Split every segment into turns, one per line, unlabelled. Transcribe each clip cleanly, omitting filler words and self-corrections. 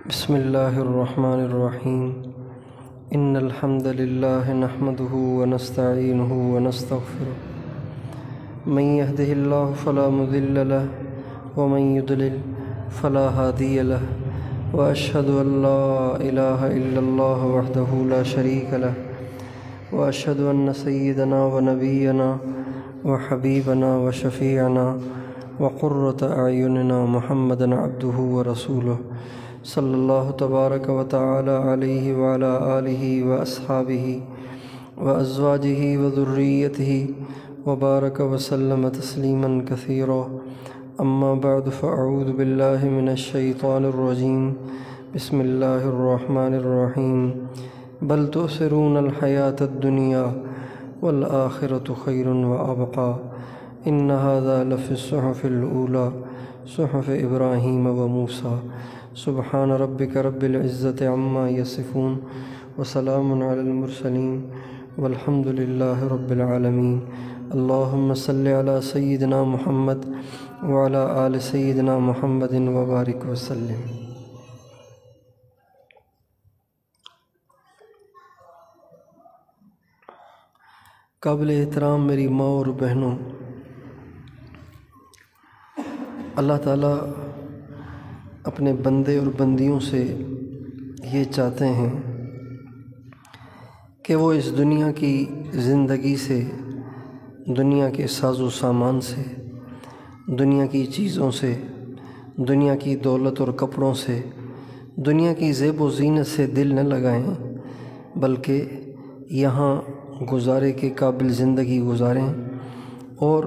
بسم اللہ الرحمن الرحیم ان الحمد للہ نحمده ونستعینه ونستغفره من يهده اللہ فلا مضل له ومن يضلل فلا هادی له واشهد ان لا الہ الا اللہ وحدہ لا شریک له واشهد ان سیدنا ونبینا وحبیبنا وشفیعنا وقرۃ اعیننا محمدا عبدہ ورسولہ صلی اللہ تبارک و تعالی علیہ وعلی آلہ واصحابہ وازواجہ وذریتہ وبارک وسلم تسلیما کثیرا اما بعد فاعوذ باللہ من الشیطان الرجیم بسم اللہ الرحمن الرحیم بل تؤثرون الحیاة الدنیا والآخرة خیر وابقى ان هذا لفی الصحف الاولی صحف ابراہیم وموسیٰ سبحان ربک رب العزت عما یصفون وسلام علی المرسلین والحمد للہ رب العالمین اللہم صلی علی سیدنا محمد وعلی آل سیدنا محمد وبارک وسلم۔ قابل احترام میری ماں اور بہنوں، اللہ تعالیٰ اپنے بندے اور بندیوں سے یہ چاہتے ہیں کہ وہ اس دنیا کی زندگی سے، دنیا کے ساز و سامان سے، دنیا کی چیزوں سے، دنیا کی دولت اور کپڑوں سے، دنیا کی زیب و زینت سے دل نہ لگائیں، بلکہ یہاں گزارے کے قابل زندگی گزاریں اور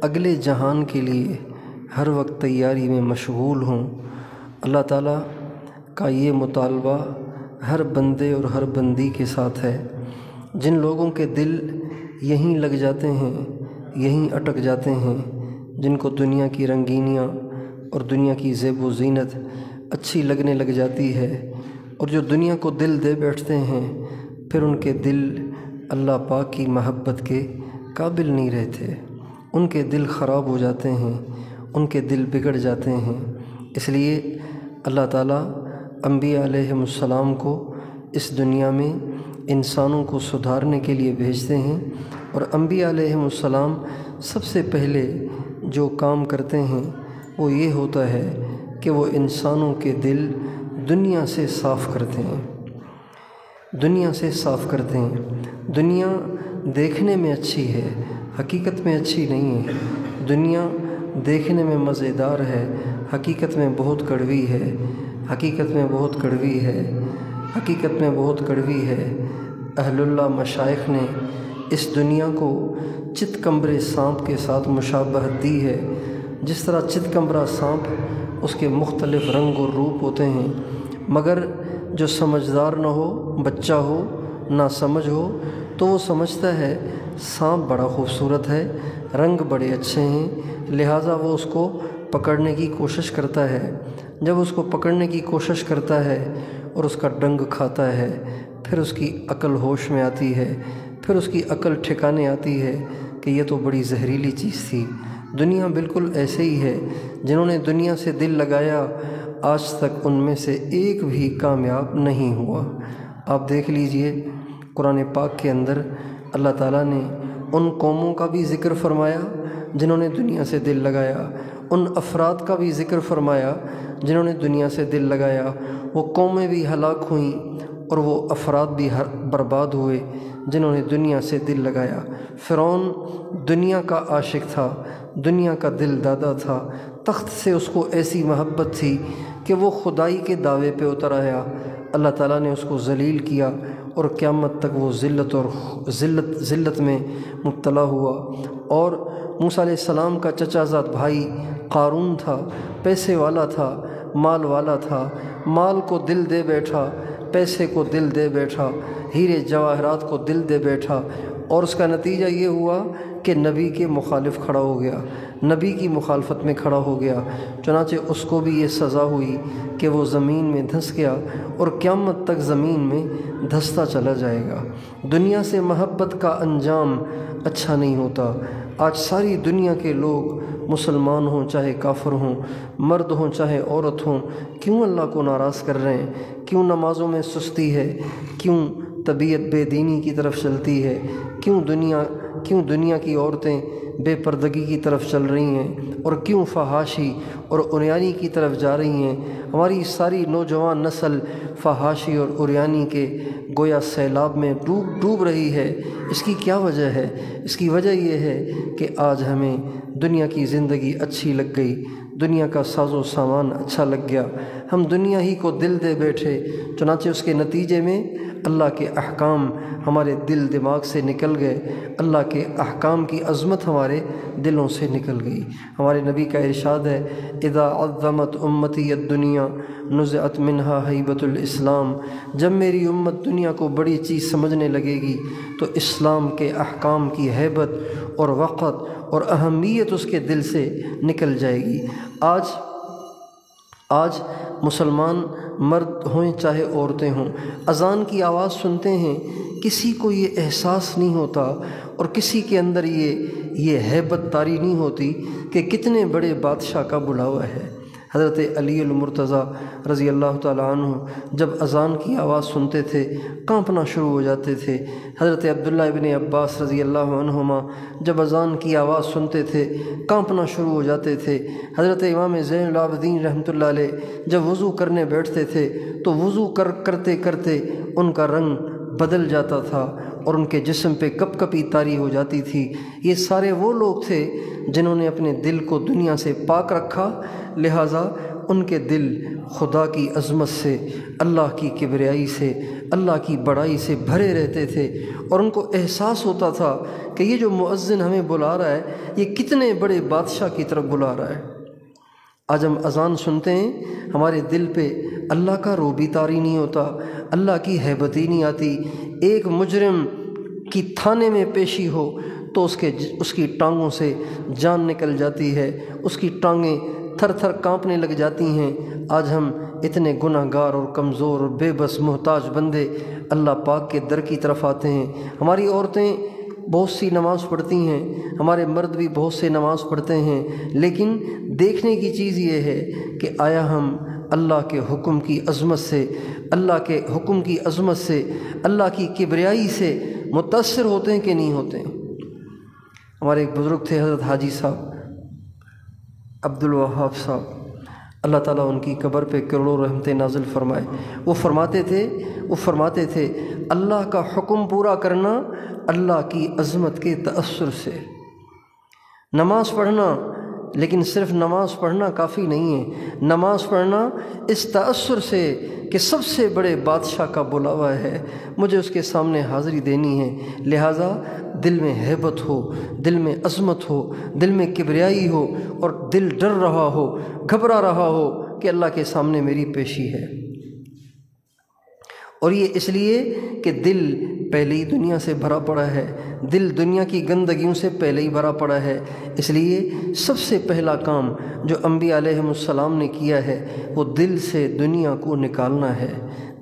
اگلے جہان کے لیے ہر وقت تیاری میں مشغول ہوں۔ اللہ تعالیٰ کا یہ مطالبہ ہر بندے اور ہر بندی کے ساتھ ہے۔ جن لوگوں کے دل یہیں لگ جاتے ہیں، یہیں اٹک جاتے ہیں، جن کو دنیا کی رنگینیاں اور دنیا کی زیب و زینت اچھی لگنے لگ جاتی ہے، اور جو دنیا کو دل دے بیٹھتے ہیں، پھر ان کے دل اللہ پاک کی محبت کے قابل نہیں رہتے، ان کے دل خراب ہو جاتے ہیں، ان کے دل بگڑ جاتے ہیں۔ اس لیے اللہ تعالیٰ انبیاء علیہ السلام کو اس دنیا میں انسانوں کو سدھارنے کے لیے بھیجتے ہیں، اور انبیاء علیہ السلام سب سے پہلے جو کام کرتے ہیں وہ یہ ہوتا ہے کہ وہ انسانوں کے دل دنیا سے صاف کرتے ہیں، دنیا سے صاف کرتے ہیں۔ دنیا دیکھنے میں اچھی ہے، حقیقت میں اچھی نہیں ہے۔ دنیا دیکھنے میں مزیدار ہے، حقیقت میں بہت کڑوی ہے، حقیقت میں بہت کڑوی ہے، حقیقت میں بہت کڑوی ہے۔ اہل اللہ مشائخ نے اس دنیا کو چت کمبرے سانپ کے ساتھ مشابہت دی ہے۔ جس طرح چت کمبرہ سانپ، اس کے مختلف رنگ اور روپ ہوتے ہیں، مگر جو سمجھدار نہ ہو، بچہ ہو، نہ سمجھ ہو، تو وہ سمجھتا ہے سانپ بڑا خوبصورت ہے، رنگ بڑے اچھے ہیں، لہٰذا وہ اس کو پکڑنے کی کوشش کرتا ہے۔ جب اس کو پکڑنے کی کوشش کرتا ہے اور اس کا ڈنگ کھاتا ہے، پھر اس کی عقل ہوش میں آتی ہے، پھر اس کی عقل ٹھکانے آتی ہے کہ یہ تو بڑی زہریلی چیز تھی۔ دنیا بالکل ایسے ہی ہے۔ جنہوں نے دنیا سے دل لگایا، آج تک ان میں سے ایک بھی کامیاب نہیں ہوا۔ آپ دیکھ لیجئے، قرآن پاک کے اندر اللہ تعالیٰ نے ان قوموں کا بھی ذکر فرمایا جنہوں نے دنیا سے دل لگایا، ان افراد کا بھی ذکر فرمایا جنہوں نے دنیا سے دل لگایا۔ وہ قومیں بھی ہلاک ہوئیں اور وہ افراد بھی برباد ہوئے جنہوں نے دنیا سے دل لگایا۔ فرعون دنیا کا عاشق تھا، دنیا کا دل دادا تھا، تخت سے اس کو ایسی محبت تھی کہ وہ خدائی کے دعوے پہ اتر آیا۔ اللہ تعالیٰ نے اس کو ذلیل کیا اور قیامت تک وہ ذلت میں مبتلا ہوا۔ اور موسیٰ علیہ السلام کا چچا زاد بھائی قارون تھا، پیسے والا تھا، مال والا تھا، مال کو دل دے بیٹھا، پیسے کو دل دے بیٹھا، ہیرے جواہرات کو دل دے بیٹھا، اور اس کا نتیجہ یہ ہوا کہ نبی کے مخالف کھڑا ہو گیا، نبی کی مخالفت میں کھڑا ہو گیا۔ چنانچہ اس کو بھی یہ سزا ہوئی کہ وہ زمین میں دھنس گیا، اور قیامت تک زمین میں دھستا چلا جائے گا۔ دنیا سے محبت کا انجام اچھا نہیں ہوتا، آج ساری دنیا کے لوگ مسلمان ہوں چاہے کافر ہوں، مرد ہوں چاہے عورت ہوں، کیوں اللہ کو ناراض کر رہے ہیں؟ کیوں نمازوں میں سستی ہے؟ کیوں طبیعت بے دینی کی طرف چلتی ہے؟ کیوں دنیا کی عورتیں بے پردگی کی طرف چل رہی ہیں؟ اور کیوں فحاشی اور عریانی کی طرف جا رہی ہیں؟ ہماری ساری نوجوان نسل فحاشی اور عریانی کے گویا سیلاب میں ڈوب رہی ہے۔ اس کی کیا وجہ ہے؟ اس کی وجہ یہ ہے کہ آج ہمیں دنیا کی زندگی اچھی لگ گئی، دنیا کا ساز و سامان اچھا لگ گیا، ہم دنیا ہی کو دل دے بیٹھے، چنانچہ اس کے نتیجے میں اللہ کے احکام ہمارے دل دماغ سے نکل گئے، اللہ کے احکام کی عظمت ہمارے دلوں سے نکل گئی۔ ہمارے نبی کا ارشاد ہے، اذا عظمت امتی الدنیا نزعت منہا ہیبت الاسلام، جب میری امت دنیا کو بڑی چیز سمجھنے لگے گی تو اسلام کے احکام کی ہیبت اور وقت اور اہمیت اس کے دل سے نکل جائے گی۔ آج مسلمان مرد ہوں چاہے عورتیں ہوں، اذان کی آواز سنتے ہیں، کسی کو یہ احساس نہیں ہوتا اور کسی کے اندر یہ ہیبت طاری نہیں ہوتی کہ کتنے بڑے بادشاہ کا بلاوا ہے۔ حضرت علی المرتضیٰ رضی اللہ تعالیٰ عنہ جب اذان کی آواز سنتے تھے کانپنا شروع ہو جاتے تھے۔ حضرت عبداللہ ابن عباس رضی اللہ عنہما جب اذان کی آواز سنتے تھے کانپنا شروع ہو جاتے تھے۔ حضرت امام زین العابدین رحمۃ اللہ علیہ جب وضو کرنے بیٹھتے تھے تو وضو کرتے کرتے ان کا رنگ بدل جاتا تھا اور ان کے جسم پہ کپ کپی طاری ہو جاتی تھی۔ یہ سارے وہ لوگ تھے جنہوں نے اپنے دل کو دنیا سے پاک رکھا، لہٰذا ان کے دل خدا کی عظمت سے، اللہ کی کبریائی سے، اللہ کی بڑائی سے بھرے رہتے تھے، اور ان کو احساس ہوتا تھا کہ یہ جو مؤذن ہمیں بلا رہا ہے یہ کتنے بڑے بادشاہ کی طرف بلا رہا ہے۔ آج ہم اذان سنتے ہیں، ہمارے دل پہ اللہ کا روب بھی طاری نہیں ہوتا، اللہ کی ہیبت ہی نہیں آتی۔ ایک مجرم کی تھانے میں پیشی ہو تو اس کی ٹانگوں سے جان نکل جاتی ہے، اس کی ٹانگیں تھر تھر کانپنے لگ جاتی ہیں۔ آج ہم اتنے گناہ گار اور کمزور اور بے بس محتاج بندے اللہ پاک کے در کی طرف آتے ہیں۔ ہماری عورتیں بہت سی نماز پڑھتی ہیں، ہمارے مرد بھی بہت سے نماز پڑھتے ہیں، لیکن دیکھنے کی چیز یہ ہے کہ آیا ہم اللہ کے حکم کی عظمت سے، اللہ کے حکم کی عظمت سے، اللہ کی کبریائی سے متاثر ہوتے ہیں کہ نہیں ہوتے ہیں؟ ہمارے ایک بزرگ تھے حضرت حاجی صاحب عبد الوہاب صاحب، اللہ تعالیٰ ان کی قبر پہ کروڑوں رحمتیں نازل فرمائے۔ وہ فرماتے تھے اللہ کا حکم پورا کرنا اللہ کی عظمت کے تأثر سے۔ نماز پڑھنا، لیکن صرف نماز پڑھنا کافی نہیں ہے، نماز پڑھنا اس تأثر سے کہ سب سے بڑے بادشاہ کا بلاوا ہے، مجھے اس کے سامنے حاضری دینی ہے، لہٰذا دل میں ہیبت ہو، دل میں عظمت ہو، دل میں کبریائی ہو، اور دل ڈر رہا ہو، گھبرا رہا ہو کہ اللہ کے سامنے میری پیشی ہے۔ اور یہ اس لیے کہ دل پہلے ہی دنیا سے بھرا پڑا ہے، دل دنیا کی گندگیوں سے پہلے ہی بھرا پڑا ہے، اس لیے سب سے پہلا کام جو انبیاء علیہم السلام نے کیا ہے وہ دل سے دنیا کو نکالنا ہے۔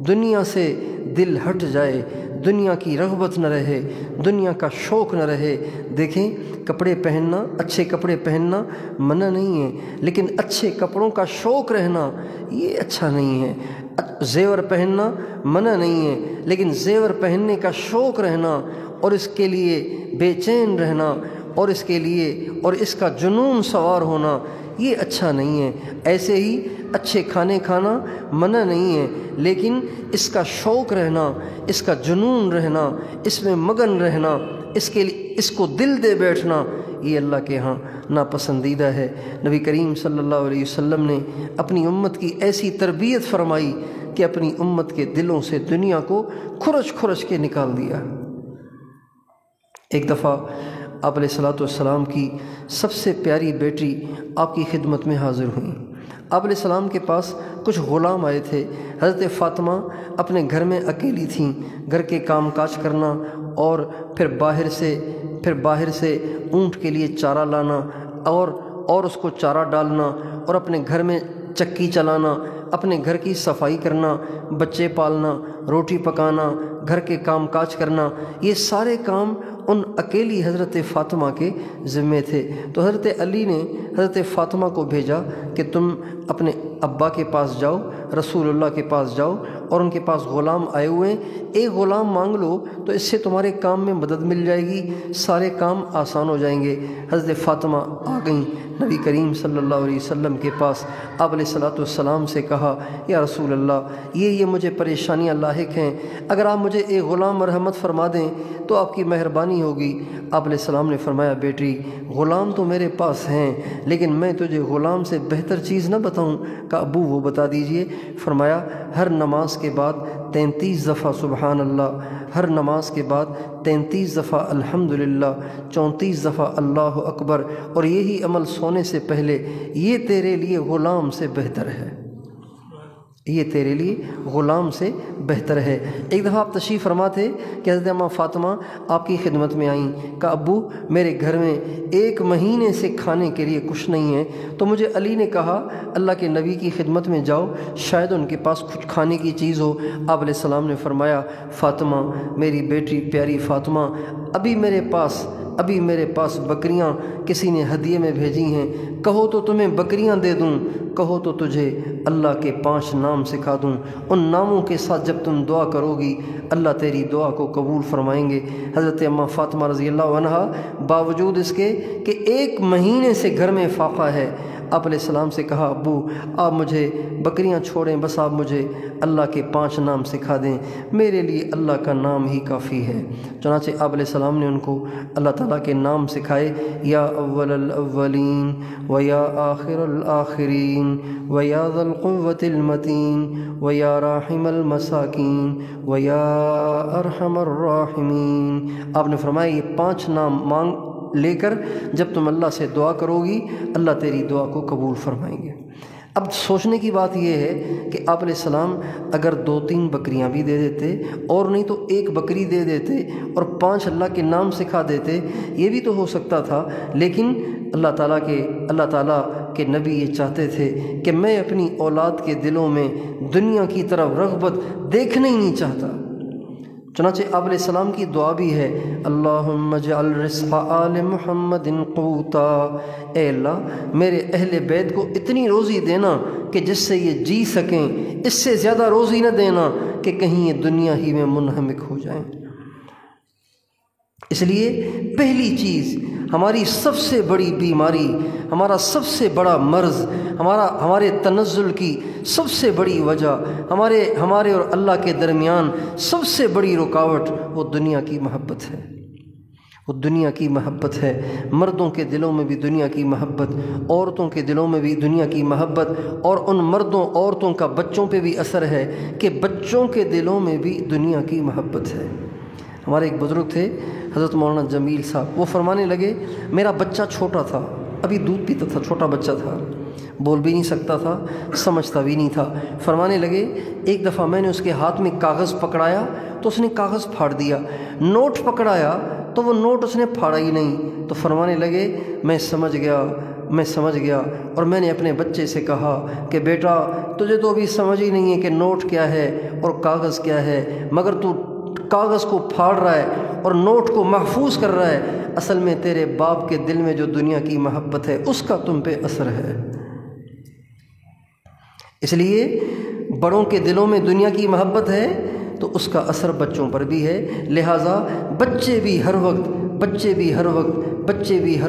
دنیا سے دل ہٹ جائے، دنیا کی رغبت نہ رہے، دنیا کا شوق نہ رہے۔ دیکھیں، کپڑے پہننا، اچھے کپڑے پہننا منع نہیں ہے، لیکن اچھے کپڑوں کا شوق رہنا یہ اچھا نہیں ہے۔ زیور پہننا منع نہیں ہے، لیکن زیور پہننے کا شوق رہنا اور اس کے لیے بے چین رہنا اور اس کا جنون سوار ہونا یہ اچھا نہیں ہے۔ ایسے ہی اچھے کھانے کھانا منع نہیں ہے، لیکن اس کا شوق رہنا، اس کا جنون رہنا، اس میں مگن رہنا، اس کو دل دے بیٹھنا یہ اللہ کے ہاں ناپسندیدہ ہے۔ نبی کریم صلی اللہ علیہ وسلم نے اپنی امت کی ایسی تربیت فرمائی کہ اپنی امت کے دلوں سے دنیا کو کھرچ کھرچ کے نکال دیا۔ ایک دفعہ آپ علیہ الصلوۃ والسلام کی سب سے پیاری بیٹی آپ کی خدمت میں حاضر ہوئیں۔ آپ علیہ السلام کے پاس کچھ غلام آئے تھے۔ حضرت فاطمہ اپنے گھر میں اکیلی تھیں، گھر کے کام کاج کرنا اور پھر باہر سے اونٹ کے لیے چارہ لانا اور اس کو چارہ ڈالنا اور اپنے گھر میں چکی چلانا، اپنے گھر کی صفائی کرنا، بچے پالنا، روٹی پکانا، گھر کے کام کاج کرنا، یہ سارے کام ان اکیلی حضرت فاطمہ کے ذمے تھے۔ تو حضرت علی نے حضرت فاطمہ کو بھیجا کہ تم اپنے ابا کے پاس جاؤ، رسول اللہ کے پاس جاؤ، اور ان کے پاس غلام آئے ہوئے ہیں، ایک غلام مانگ لو تو اس سے تمہارے کام میں مدد مل جائے گی، سارے کام آسان ہو جائیں گے۔ حضرت فاطمہ آ گئیں نبی کریم صلی اللہ علیہ وسلم کے پاس، آپ علیہ الصلوۃ والسلام سے کہا یا رسول اللہ یہ مجھے پریشانیاں لاحق ہیں، اگر آپ مجھے ایک غلام مرحمت فرما دیں تو آپ کی مہربانی ہوگی۔ آپ علیہ السلام نے فرمایا بیٹی غلام تو میرے پاس ہیں لیکن میں تجھے غلام سے بہتر چیز نہ بتاؤں؟ کہ ابو وہ بتا دیجئے۔ فرمایا ہر نماز کے بعد 33 دفعہ سبحان اللہ، ہر نماز کے بعد 33 دفعہ الحمدللہ، 34 دفعہ اللہ اکبر، اور یہی عمل سونے سے پہلے، یہ تیرے لیے غلام سے بہتر ہے، یہ تیرے لیے غلام سے بہتر ہے۔ ایک دفعہ آپ تشریف فرما تھے کہ حضرت اماں فاطمہ آپ کی خدمت میں آئیں، کہ ابو میرے گھر میں 1 مہینے سے کھانے کے لیے کچھ نہیں ہے، تو مجھے علی نے کہا اللہ کے نبی کی خدمت میں جاؤ، شاید ان کے پاس کچھ کھانے کی چیز ہو۔ آپ علیہ السلام نے فرمایا فاطمہ میری بیٹی پیاری فاطمہ، ابھی میرے پاس بکریاں کسی نے ہدیے میں بھیجی ہیں، کہو تو تمہیں بکریاں دے دوں، کہو تو تجھے اللہ کے 5 نام سکھا دوں، ان ناموں کے ساتھ جب تم دعا کرو گی اللہ تیری دعا کو قبول فرمائیں گے۔ حضرت اماں فاطمہ رضی اللہ عنہا باوجود اس کے کہ 1 مہینے سے گھر میں فاقہ ہے، آپ علیہ السلام سے کہا ابو آپ مجھے بکریاں چھوڑیں، بس آپ مجھے اللہ کے 5 نام سکھا دیں، میرے لیے اللہ کا نام ہی کافی ہے۔ چنانچہ آپ علیہ السلام نے ان کو اللہ تعالیٰ کے نام سکھائے، یا اول الاولین و یا آخر الآخرین و یا ذا القوة المتین و یا راحم المساکین و یا ارحم الراحمین۔ آپ نے فرمایا یہ 5 نام مانگ لے کر جب تم اللہ سے دعا کرو گی اللہ تیری دعا کو قبول فرمائیں گے۔ اب سوچنے کی بات یہ ہے کہ آپ علیہ السلام اگر 2-3 بکریاں بھی دے دیتے اور نہیں تو 1 بکری دے دیتے اور 5 اللہ کے نام سکھا دیتے، یہ بھی تو ہو سکتا تھا، لیکن اللہ تعالیٰ کے نبی یہ چاہتے تھے کہ میں اپنی اولاد کے دلوں میں دنیا کی طرف رغبت دیکھنا ہی نہیں چاہتا۔ چنانچہ آپ علیہ السلام کی دعا بھی ہے اللہم اجعل رزق آل محمد قوتا، اے اللہ میرے اہل بیت کو اتنی روزی دینا کہ جس سے یہ جی سکیں، اس سے زیادہ روزی نہ دینا کہ کہیں یہ دنیا ہی میں منہمک ہو جائیں۔ اس لیے پہلی چیز ہماری سب سے بڑی بیماری، ہمارا سب سے بڑا مرض، ہمارے تنزل کی سب سے بڑی وجہ، ہمارے اور اللہ کے درمیان سب سے بڑی رکاوٹ وہ دنیا کی محبت ہے، وہ دنیا کی محبت ہے۔ مردوں کے دلوں میں بھی دنیا کی محبت، عورتوں کے دلوں میں بھی دنیا کی محبت، اور ان مردوں عورتوں کا بچوں پہ بھی اثر ہے کہ بچوں کے دلوں میں بھی دنیا کی محبت ہے۔ ہمارے ایک بزرگ تھے حضرت مولانا جمیل صاحب، وہ فرمانے لگے میرا بچہ چھوٹا تھا، ابھی دودھ پیتا تھا، چھوٹا بچہ تھا، بول بھی نہیں سکتا تھا، سمجھتا بھی نہیں تھا۔ فرمانے لگے ایک دفعہ میں نے اس کے ہاتھ میں کاغذ پکڑایا تو اس نے کاغذ پھاڑ دیا، نوٹ پکڑایا تو وہ نوٹ اس نے پھاڑا ہی نہیں۔ تو فرمانے لگے میں سمجھ گیا اور میں نے اپنے بچے سے کہا کہ بیٹا تجھے تو ابھی سمجھ ہی نہیں ہے کہ نوٹ کیا ہے اور کاغذ کیا ہے، مگر تو کاغذ کو پھاڑ رہا ہے اور نوٹ کو محفوظ کر رہا ہے، اصل میں تیرے باپ کے دل میں جو دنیا کی محبت ہے اس کا تم پہ اثر ہے۔ اس لیے بڑوں کے دلوں میں دنیا کی محبت ہے تو اس کا اثر بچوں پر بھی ہے، لہٰذا بچے بھی ہر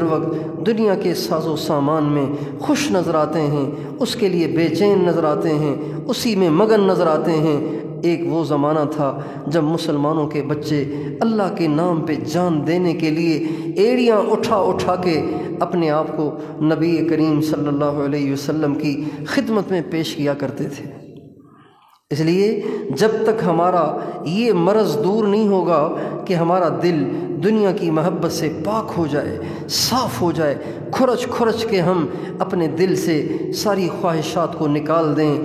وقت دنیا کے ساز و سامان میں خوش نظر آتے ہیں، اس کے لیے بے چین نظر آتے ہیں، اسی میں مگن نظر آتے ہیں۔ ایک وہ زمانہ تھا جب مسلمانوں کے بچے اللہ کے نام پہ جان دینے کے لیے ایڑیاں اٹھا کے اپنے آپ کو نبی کریم صلی اللہ علیہ وسلم کی خدمت میں پیش کیا کرتے تھے۔ اس لیے جب تک ہمارا یہ مرض دور نہیں ہوگا کہ ہمارا دل دنیا کی محبت سے پاک ہو جائے، صاف ہو جائے، کھرچ کے ہم اپنے دل سے ساری خواہشات کو نکال دیں،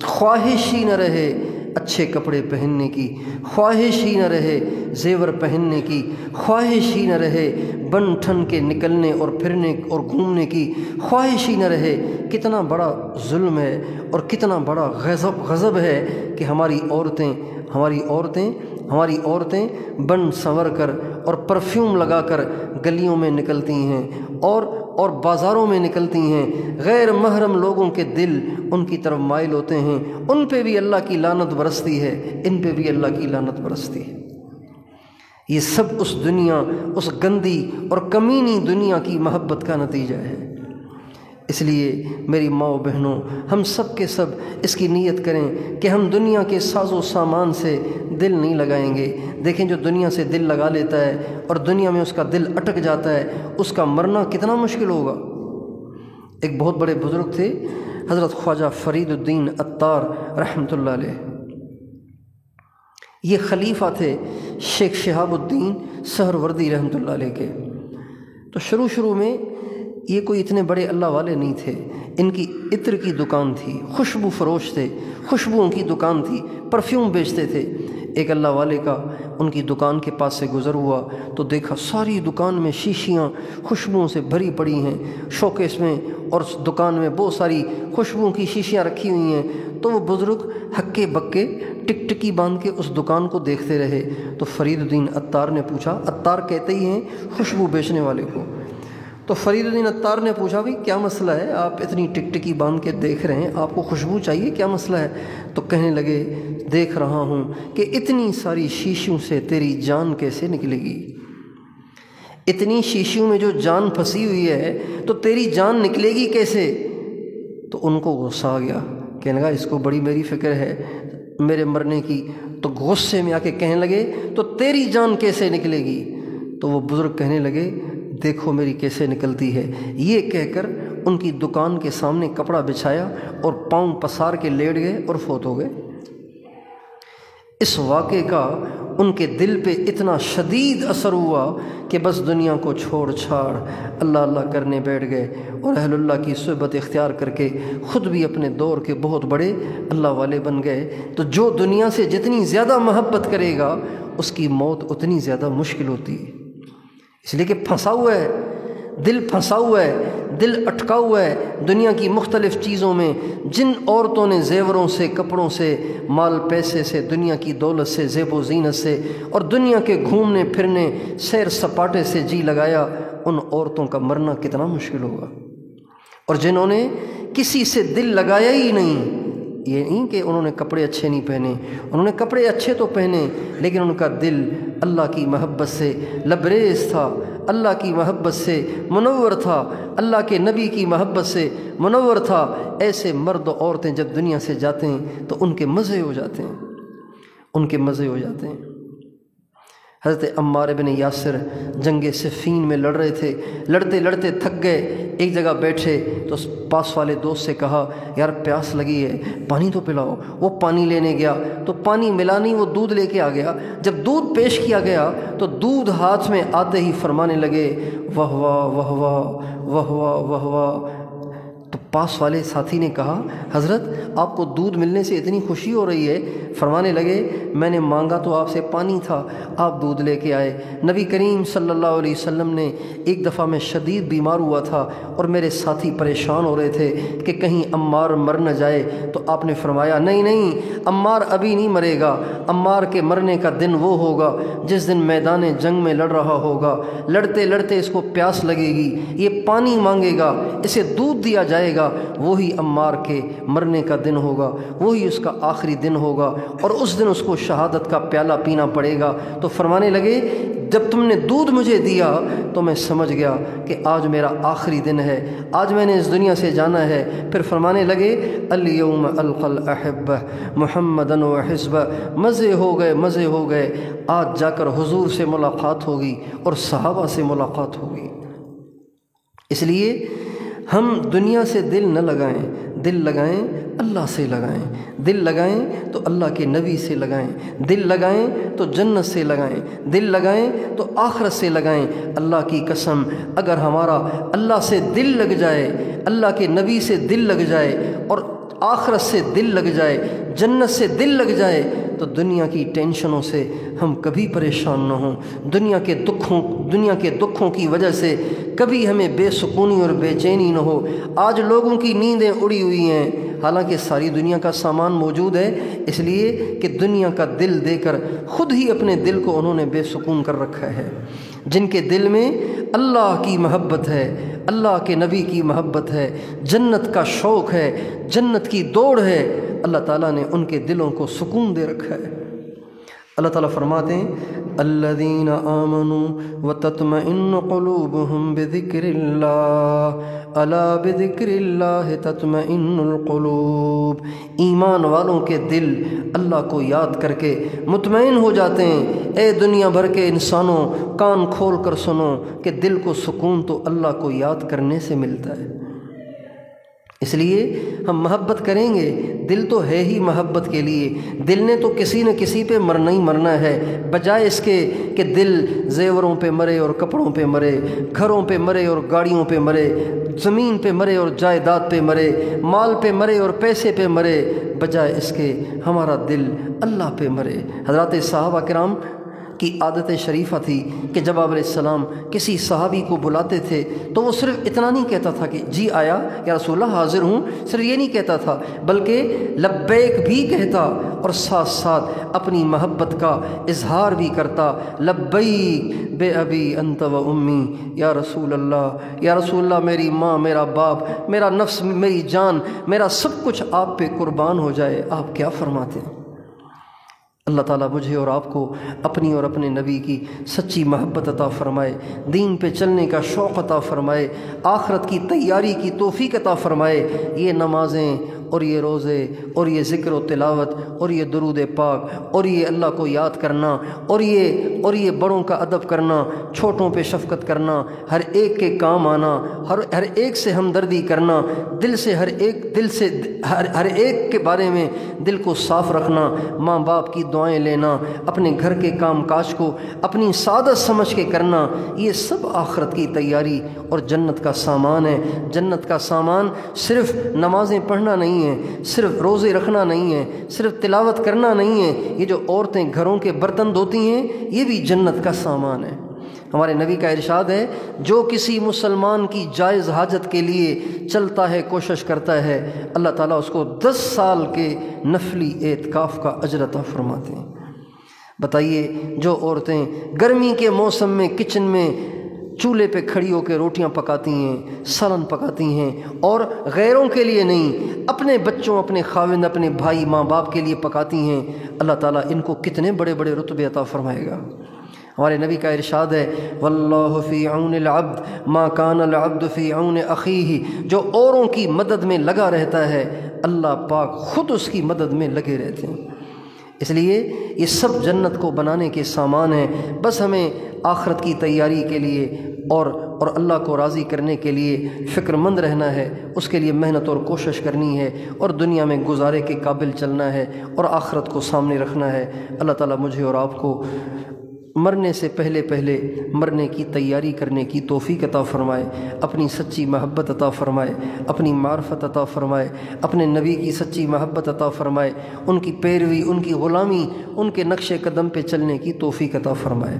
خواہش ہی نہ رہے اچھے کپڑے پہننے کی، خواہش ہی نہ رہے زیور پہننے کی، خواہش ہی نہ رہے بن ٹھن کے نکلنے اور پھرنے اور گھومنے کی، خواہش ہی نہ رہے۔ کتنا بڑا ظلم ہے اور کتنا بڑا غضب ہے کہ ہماری عورتیں ہماری عورتیں بن سنور کر اور پرفیوم لگا کر گلیوں میں نکلتی ہیں اور بازاروں میں نکلتی ہیں، غیر محرم لوگوں کے دل ان کی طرف مائل ہوتے ہیں، ان پہ بھی اللہ کی لعنت برستی ہے، ان پہ بھی اللہ کی لعنت برستی ہے۔ یہ سب اس دنیا، اس گندی اور کمینی دنیا کی محبت کا نتیجہ ہے۔ اس لیے میری ماں و بہنوں، ہم سب کے سب اس کی نیت کریں کہ ہم دنیا کے ساز و سامان سے دل نہیں لگائیں گے۔ دیکھیں جو دنیا سے دل لگا لیتا ہے اور دنیا میں اس کا دل اٹک جاتا ہے، اس کا مرنا کتنا مشکل ہوگا۔ ایک بہت بڑے بزرگ تھے حضرت خواجہ فرید الدین عطار رحمۃ اللہ علیہ۔ یہ خلیفہ تھے شیخ شہاب الدین سہروردی رحمۃ اللہ علیہ کے۔ تو شروع میں یہ کوئی اتنے بڑے اللہ والے نہیں تھے، ان کی عطر کی دکان تھی، خوشبو فروش تھے، خوشبوؤں کی دکان تھی، پرفیوم بیچتے تھے۔ ایک اللہ والے کا ان کی دکان کے پاس سے گزر ہوا تو دیکھا ساری دکان میں شیشیاں خوشبوؤں سے بھری پڑی ہیں، شوکیس میں اور دکان میں بہت ساری خوشبوؤں کی شیشیاں رکھی ہوئی ہیں۔ تو وہ بزرگ ہکے بکے ٹکٹکی باندھ کے اس دکان کو دیکھتے رہے۔ تو فرید الدین عطار نے پوچھا، عطار کہتے ہی ہیں خوشبو بیچنے والے کو، تو فرید الدین عطار نے پوچھا بھائی کیا مسئلہ ہے، آپ اتنی ٹکٹکی باندھ کے دیکھ رہے ہیں، آپ کو خوشبو چاہیے، کیا مسئلہ ہے؟ تو کہنے لگے دیکھ رہا ہوں کہ اتنی ساری شیشوں سے تیری جان کیسے نکلے گی، اتنی شیشوں میں جو جان پھنسی ہوئی ہے تو تیری جان نکلے گی کیسے؟ تو ان کو غصہ آ گیا، کہنے لگا اس کو بڑی میری فکر ہے میرے مرنے کی۔ تو غصے میں آ کے کہنے لگے تو تیری جان کیسے نکلے گی؟ تو وہ بزرگ کہنے لگے دیکھو میری کیسے نکلتی ہے۔ یہ کہہ کر ان کی دکان کے سامنے کپڑا بچھایا اور پاؤں پسار کے لیٹ گئے اور فوت ہو گئے۔ اس واقعے کا ان کے دل پہ اتنا شدید اثر ہوا کہ بس دنیا کو چھوڑ چھاڑ اللہ اللہ کرنے بیٹھ گئے اور اہل اللہ کی صحبت اختیار کر کے خود بھی اپنے دور کے بہت بڑے اللہ والے بن گئے۔ تو جو دنیا سے جتنی زیادہ محبت کرے گا اس کی موت اتنی زیادہ مشکل ہوتی ہے، اس لیے کہ پھنسا ہوا ہے، دل پھنسا ہوا ہے، دل اٹکا ہوا ہے دنیا کی مختلف چیزوں میں۔ جن عورتوں نے زیوروں سے، کپڑوں سے، مال پیسے سے، دنیا کی دولت سے، زیب و زینت سے اور دنیا کے گھومنے پھرنے، سیر سپاٹے سے جی لگایا، ان عورتوں کا مرنا کتنا مشکل ہوگا۔ اور جنہوں نے کسی سے دل لگایا ہی نہیں، یہ نہیں کہ انہوں نے کپڑے اچھے نہیں پہنے، انہوں نے کپڑے اچھے تو پہنے لیکن ان کا دل اللہ کی محبت سے لبریز تھا، اللہ کی محبت سے منور تھا، اللہ کے نبی کی محبت سے منور تھا۔ ایسے مرد و عورتیں جب دنیا سے جاتے ہیں تو ان کے مزے ہو جاتے ہیں، ان کے مزے ہو جاتے ہیں۔ حضرت عمار بن یاسر جنگ صفین میں لڑ رہے تھے، لڑتے لڑتے تھک گئے، ایک جگہ بیٹھے تو پاس والے دوست سے کہا یار پیاس لگی ہے پانی تو پلاؤ۔ وہ پانی لینے گیا تو پانی ملا نہیں، وہ دودھ لے کے آ گیا۔ جب دودھ پیش کیا گیا تو دودھ ہاتھ میں آتے ہی فرمانے لگے واہ واہ واہ واہ واہ واہ واہ واہ۔ تو پاس والے ساتھی نے کہا حضرت آپ کو دودھ ملنے سے اتنی خوشی ہو رہی ہے؟ فرمانے لگے میں نے مانگا تو آپ سے پانی تھا، آپ دودھ لے کے آئے۔ نبی کریم صلی اللہ علیہ وسلم نے ایک دفعہ میں شدید بیمار ہوا تھا اور میرے ساتھی پریشان ہو رہے تھے کہ کہیں عمار مر نہ جائے، تو آپ نے فرمایا نہیں نہیں عمار ابھی نہیں مرے گا، عمار کے مرنے کا دن وہ ہوگا جس دن میدان جنگ میں لڑ رہا ہوگا، لڑتے لڑتے اس کو پیاس لگے گی، یہ پانی مانگے گا، اسے دودھ دیا جائے گا، وہی عمار کے مرنے کا دن ہوگا، وہی اس کا آخری دن ہوگا اور اس دن اس کو شہادت کا پیالہ پینا پڑے گا۔ تو فرمانے لگے جب تم نے دودھ مجھے دیا تو میں سمجھ گیا کہ آج میرا آخری دن ہے، آج میں نے اس دنیا سے جانا ہے۔ پھر فرمانے لگے الیوم القی الاحبہ محمدن و حزبہ، مزے ہو گئے مزے ہو گئے، آج جا کر حضور سے ملاقات ہوگی اور صحابہ سے ملاقات ہوگی۔ اس لیے ہم دنیا سے دل نہ لگائیں، دل لگائیں اللہ سے لگائیں، دل لگائیں تو اللہ کے نبی سے لگائیں، دل لگائیں تو جنت سے لگائیں، دل لگائیں تو آخرت سے لگائیں۔ اللہ کی قسم اگر ہمارا اللہ سے دل لگ جائے، اللہ کے نبی سے دل لگ جائے اور آخرت سے دل لگ جائے، جنت سے دل لگ جائے تو دنیا کی ٹینشنوں سے ہم کبھی پریشان نہ ہوں، دنیا کے دکھوں کی وجہ سے کبھی ہمیں بے سکونی اور بے چینی نہ ہو۔ آج لوگوں کی نیندیں اڑی ہوئی ہیں، حالانکہ ساری دنیا کا سامان موجود ہے، اس لیے کہ دنیا کا دل دے کر خود ہی اپنے دل کو انہوں نے بے سکون کر رکھا ہے۔ جن کے دل میں اللہ کی محبت ہے، اللہ کے نبی کی محبت ہے، جنت کا شوق ہے، جنت کی دوڑ ہے، اللہ تعالیٰ نے ان کے دلوں کو سکون دے رکھا ہے۔ اللہ تعالیٰ فرماتے ہیں الذین آمنوا وتطمئن قلوبهم بذکر اللہ الا بذکر اللہ تطمئن القلوب۔ ایمان والوں کے دل اللہ کو یاد کر کے مطمئن ہو جاتے ہیں۔ اے دنیا بھر کے انسانوں، کان کھول کر سنو کہ دل کو سکون تو اللہ کو یاد کرنے سے ملتا ہے۔ اس لیے ہم محبت کریں گے، دل تو ہے ہی محبت کے لیے، دل نے تو کسی نہ کسی پہ مرنا ہی مرنا ہے، بجائے اس کے کہ دل زیوروں پہ مرے اور کپڑوں پہ مرے، گھروں پہ مرے اور گاڑیوں پہ مرے، زمین پہ مرے اور جائیداد پہ مرے، مال پہ مرے اور پیسے پہ مرے، بجائے اس کے ہمارا دل اللہ پہ مرے۔ حضرات صحابہ کرام کی عادت شریفہ تھی کہ جب آپ علیہ السلام کسی صحابی کو بلاتے تھے تو وہ صرف اتنا نہیں کہتا تھا کہ جی آیا یا رسول اللہ حاضر ہوں، صرف یہ نہیں کہتا تھا، بلکہ لبیک بھی کہتا اور ساتھ ساتھ اپنی محبت کا اظہار بھی کرتا۔ لبیک بے ابی انت و امی یا رسول اللہ، یا رسول اللہ میری ماں، میرا باپ، میرا نفس، میری جان، میرا سب کچھ آپ پہ قربان ہو جائے۔ آپ کیا فرماتے ہیں؟ اللہ تعالیٰ مجھے اور آپ کو اپنی اور اپنے نبی کی سچی محبت عطا فرمائے، دین پہ چلنے کا شوق عطا فرمائے، آخرت کی تیاری کی توفیق عطا فرمائے۔ یہ نمازیں اور یہ روزے اور یہ ذکر و تلاوت اور یہ درود پاک اور یہ اللہ کو یاد کرنا اور یہ بڑوں کا ادب کرنا، چھوٹوں پہ شفقت کرنا، ہر ایک کے کام آنا، ہر ایک سے ہمدردی کرنا، ہر ایک کے بارے میں دل کو صاف رکھنا، ماں باپ کی دعائیں لینا، اپنے گھر کے کام کاج کو اپنی سعادت سمجھ کے کرنا، یہ سب آخرت کی تیاری اور جنت کا سامان ہے۔ جنت کا سامان صرف نمازیں پڑھنا نہیں ہے، صرف روزے رکھنا نہیں ہے، صرف تلاوت کرنا نہیں ہے، یہ جو عورتیں گھروں کے برتن دھوتی ہیں یہ بھی جنت کا سامان ہے۔ ہمارے نبی کا ارشاد ہے جو کسی مسلمان کی جائز حاجت کے لیے چلتا ہے، کوشش کرتا ہے، اللہ تعالیٰ اس کو 10 سال کے نفلی اعتکاف کا اجر عطا فرماتے ہیں۔ بتائیے جو عورتیں گرمی کے موسم میں کچن میں چولہے پہ کھڑی ہو کے روٹیاں پکاتی ہیں، سالن پکاتی ہیں، اور غیروں کے لیے نہیں، اپنے بچوں، اپنے خاوند، اپنے بھائی، ماں باپ کے لیے پکاتی ہیں، اللہ تعالیٰ ان کو کتنے بڑے بڑے رتبے عطا فرمائے گا۔ ہمارے نبی کا ارشاد ہے واللہ فی عون العبد ما کان العبد فی عون اخیہ، جو اوروں کی مدد میں لگا رہتا ہے اللہ پاک خود اس کی مدد میں لگے رہتے ہیں۔ اس لیے یہ سب جنت کو بنانے کے سامان ہیں، بس ہمیں آخرت کی تیاری کے لیے اور اللہ کو راضی کرنے کے لیے فکر مند رہنا ہے، اس کے لیے محنت اور کوشش کرنی ہے، اور دنیا میں گزارے کے قابل چلنا ہے اور آخرت کو سامنے رکھنا ہے۔ اللہ تعالیٰ مجھے اور آپ کو مرنے سے پہلے مرنے کی تیاری کرنے کی توفیق عطا فرمائے، اپنی سچی محبت عطا فرمائے، اپنی معرفت عطا فرمائے، اپنے نبی کی سچی محبت عطا فرمائے، ان کی پیروی، ان کی غلامی، ان کے نقش قدم پہ چلنے کی توفیق عطا فرمائے۔